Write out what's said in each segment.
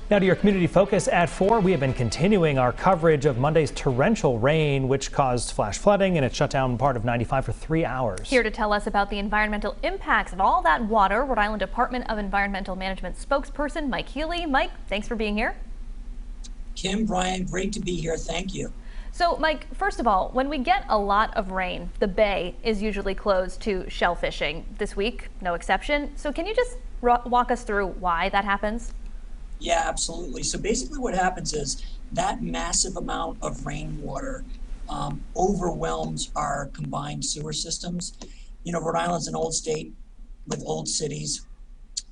Now to your community focus at 4. We have been continuing our coverage of Monday's torrential rain, which caused flash flooding, and it shut down part of 95 for 3 hours. Here to tell us about the environmental impacts of all that water, Rhode Island Department of Environmental Management spokesperson Mike Healy. Mike, thanks for being here. Kim, Brian, great to be here. Thank you. So, Mike, first of all, when we get a lot of rain, the bay is usually closed to shell fishing. This week, no exception. So can you just walk us through why that happens? Yeah, absolutely. So basically what happens is that massive amount of rainwater overwhelms our combined sewer systems. You know, Rhode Island's an old state with old cities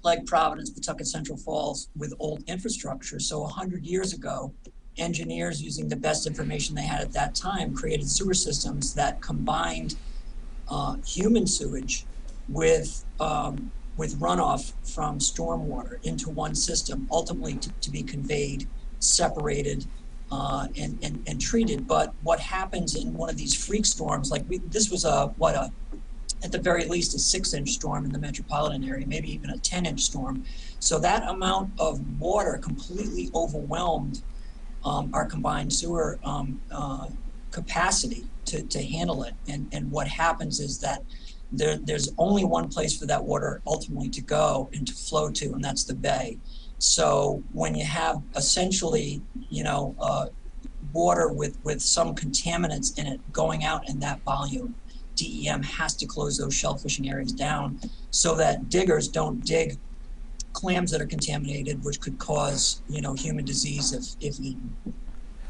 like Providence, Pawtucket, Central Falls with old infrastructure. So 100 years ago, engineers using the best information they had at that time created sewer systems that combined human sewage with runoff from stormwater into one system, ultimately to be conveyed, separated, and treated. But what happens in one of these freak storms, like this was at the very least a 6-inch storm in the metropolitan area, maybe even a 10-inch storm. So that amount of water completely overwhelmed our combined sewer capacity to handle it. And what happens is that there's only one place for that water ultimately to go and to flow to, and that's the bay. So when you have essentially, water with some contaminants in it going out in that volume, DEM has to close those shell fishing areas down so that diggers don't dig clams that are contaminated, which could cause, human disease if eaten.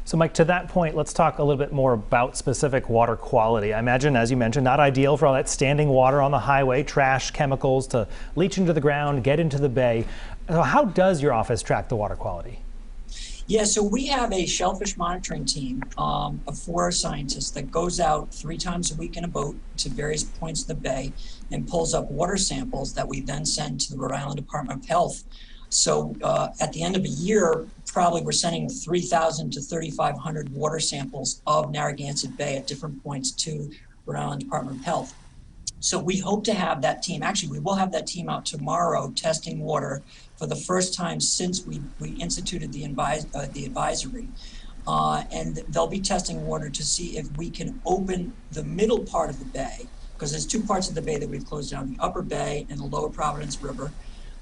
So Mike, to that point, let's talk a little bit more about specific water quality. I imagine, as you mentioned, not ideal for all that standing water on the highway, trash, chemicals to leach into the ground, get into the bay. So how does your office track the water quality? Yeah, so we have a shellfish monitoring team of 4 scientists that goes out 3 times a week in a boat to various points of the bay and pulls up water samples that we then send to the Rhode Island Department of Health. So at the end of a year, probably we're sending 3,000 to 3,500 water samples of Narragansett Bay at different points to Rhode Island Department of Health. So we hope to have that team, actually we will have that team out tomorrow testing water for the first time since we instituted the advisory. And they'll be testing water to see if we can open the middle part of the bay, because there's 2 parts of the bay that we've closed down, the upper bay and the lower Providence River.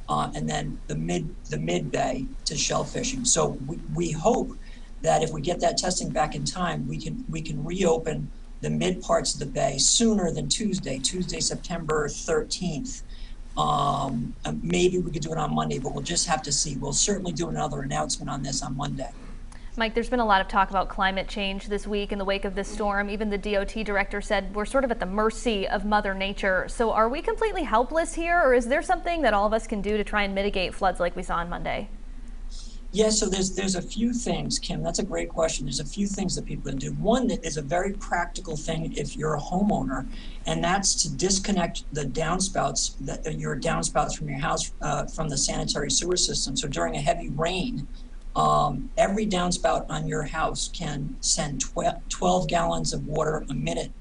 And then the mid bay to shell fishing. So we hope that if we get that testing back in time, we can reopen the mid parts of the bay sooner than Tuesday, September 13th. Maybe we could do it on Monday, but we'll just have to see. We'll certainly do another announcement on this on Monday. Mike, there's been a lot of talk about climate change this week in the wake of this storm. Even the DOT director said we're sort of at the mercy of Mother Nature. So are we completely helpless here, or is there something that all of us can do to try and mitigate floods like we saw on Monday? Yeah, so there's a few things, Kim. That's a great question. There's a few things that people can do. One that is a very practical thing if you're a homeowner, and that's to disconnect the downspouts, your downspouts from your house from the sanitary sewer system. So during a heavy rain, every downspout on your house can send 12 gallons of water a minute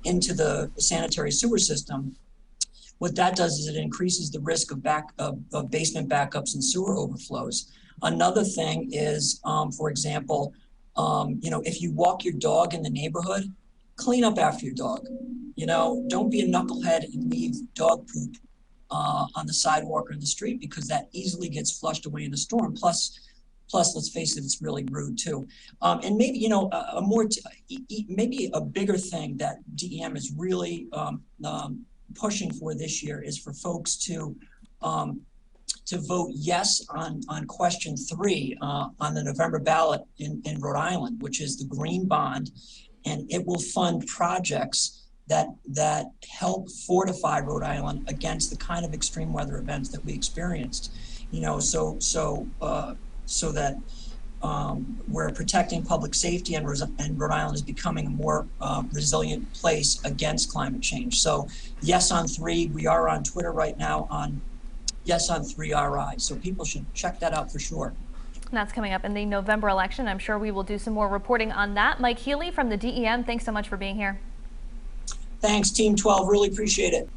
into the sanitary sewer system. What that does is it increases the risk of basement backups and sewer overflows. Another thing is, for example, if you walk your dog in the neighborhood, clean up after your dog. Don't be a knucklehead and leave dog poop on the sidewalk or in the street, because that easily gets flushed away in a storm. Plus, let's face it, it's really rude too. And maybe, maybe a bigger thing that DEM is really pushing for this year is for folks to vote yes on question 3 on the November ballot in Rhode Island, which is the green bond, and it will fund projects that help fortify Rhode Island against the kind of extreme weather events that we experienced. So that we're protecting public safety, and Rhode Island is becoming a more resilient place against climate change. So yes on 3, we are on Twitter right now on yes on 3 RI. So people should check that out for sure. That's coming up in the November election. I'm sure we will do some more reporting on that. Mike Healy from the DEM, thanks so much for being here. Thanks, Team 12. Really appreciate it.